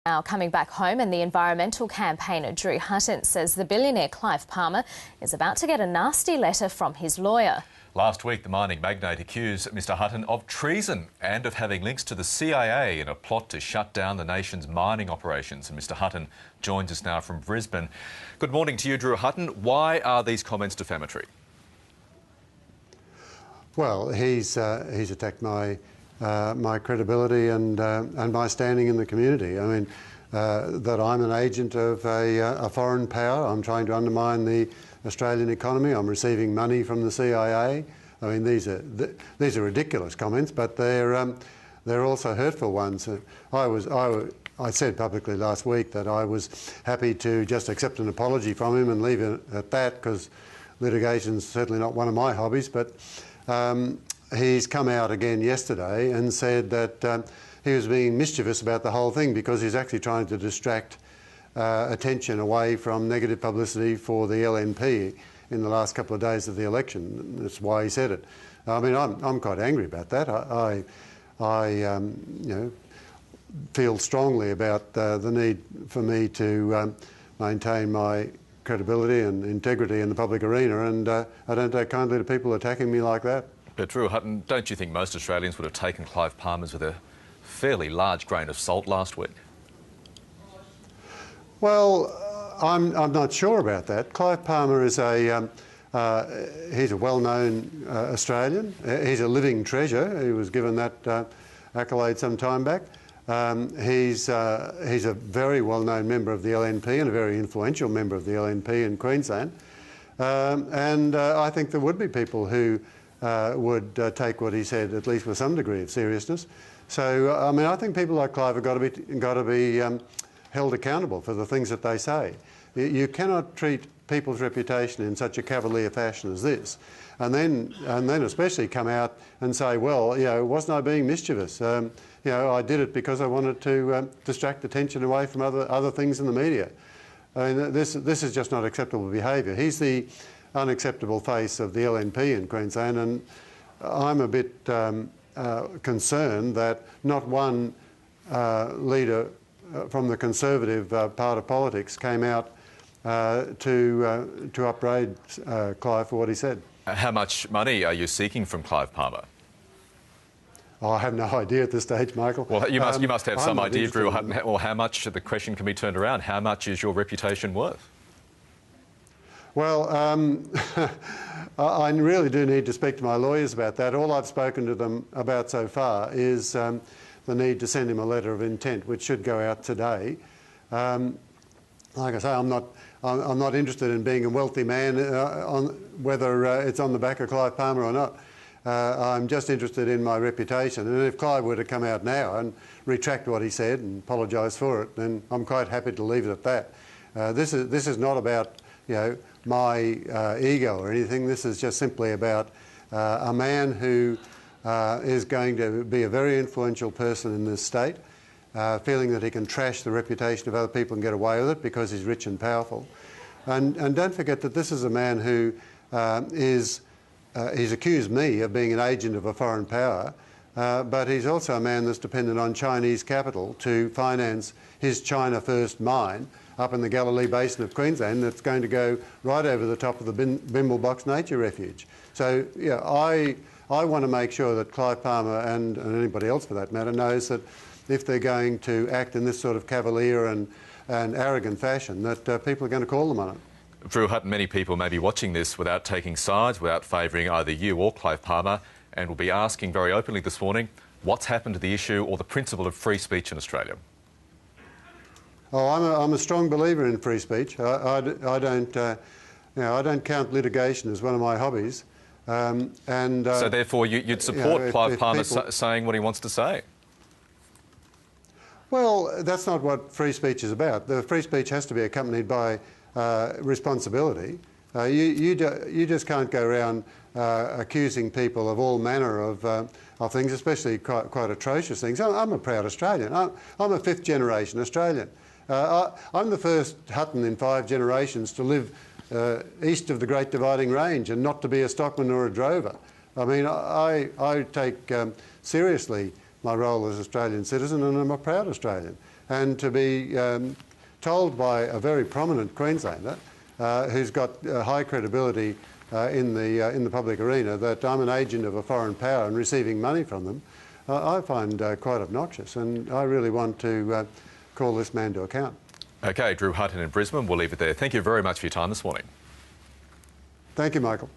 Now coming back home, and the environmental campaigner Drew Hutton says the billionaire Clive Palmer is about to get a nasty letter from his lawyer. Last week, the mining magnate accused Mr Hutton of treason and of having links to the CIA in a plot to shut down the nation's mining operations. And Mr Hutton joins us now from Brisbane. Good morning to you, Drew Hutton. Why are these comments defamatory? Well, he's attacked my credibility and my standing in the community. I mean, that I'm an agent of a foreign power. I'm trying to undermine the Australian economy. I'm receiving money from the CIA. I mean, these are ridiculous comments, but they're also hurtful ones. I said publicly last week that I was happy to just accept an apology from him and leave it at that, because litigation's certainly not one of my hobbies. But he's come out again yesterday and said that he was being mischievous about the whole thing because he's actually trying to distract attention away from negative publicity for the LNP in the last couple of days of the election. That's why he said it. I mean, I'm quite angry about that. I feel strongly about the need for me to maintain my credibility and integrity in the public arena, and I don't take kindly to people attacking me like that. But Drew Hutton, don't you think most Australians would have taken Clive Palmer's with a fairly large grain of salt last week? Well, I'm not sure about that. Clive Palmer is he's a well-known Australian. He's a living treasure. He was given that accolade some time back. He's a very well-known member of the LNP and a very influential member of the LNP in Queensland. And I think there would be people who would take what he said at least with some degree of seriousness. So, I mean, I think people like Clive have got to be held accountable for the things that they say. You cannot treat people's reputation in such a cavalier fashion as this, and then especially come out and say, well, wasn't I being mischievous? I did it because I wanted to distract attention away from other things in the media. I mean, this is just not acceptable behaviour. He's the unacceptable face of the LNP in Queensland, and I'm a bit concerned that not one leader from the Conservative part of politics came out to upbraid Clive for what he said. How much money are you seeking from Clive Palmer? Oh, I have no idea at this stage, Michael. Well, you must have some idea, Drew Hutton. Well, how much, the question can be turned around, how much is your reputation worth? Well, I really do need to speak to my lawyers about that. All I've spoken to them about so far is the need to send him a letter of intent, which should go out today. Like I say, I'm not interested in being a wealthy man, whether it's on the back of Clive Palmer or not. I'm just interested in my reputation, and if Clive were to come out now and retract what he said and apologise for it, then I'm quite happy to leave it at that. This is not about my ego or anything. This is just simply about a man who is going to be a very influential person in this state, feeling that he can trash the reputation of other people and get away with it because he's rich and powerful. And don't forget that this is a man who he's accused me of being an agent of a foreign power, but he's also a man that's dependent on Chinese capital to finance his China First mine up in the Galilee Basin of Queensland that's going to go right over the top of the Bimblebox Nature Refuge. So, I want to make sure that Clive Palmer and anybody else for that matter knows that if they're going to act in this sort of cavalier and arrogant fashion, that people are going to call them on it. Drew Hutton, many people may be watching this without taking sides, without favouring either you or Clive Palmer, and will be asking very openly this morning, what's happened to the issue or the principle of free speech in Australia? Oh, I'm a strong believer in free speech. I don't count litigation as one of my hobbies. So therefore, you'd support Clive Palmer saying what he wants to say? Well, that's not what free speech is about. The free speech has to be accompanied by responsibility. You just can't go around accusing people of all manner of things, especially quite atrocious things. I'm a proud Australian. I'm a fifth-generation Australian. I'm the first Hutton in 5 generations to live east of the Great Dividing Range and not to be a stockman or a drover. I mean, I take seriously my role as Australian citizen, and I'm a proud Australian. and to be told by a very prominent Queenslander who's got high credibility in the public arena that I'm an agent of a foreign power and receiving money from them, I find quite obnoxious, and I really want to call this man to account. OK, Drew Hutton in Brisbane. We'll leave it there. Thank you very much for your time this morning. Thank you, Michael.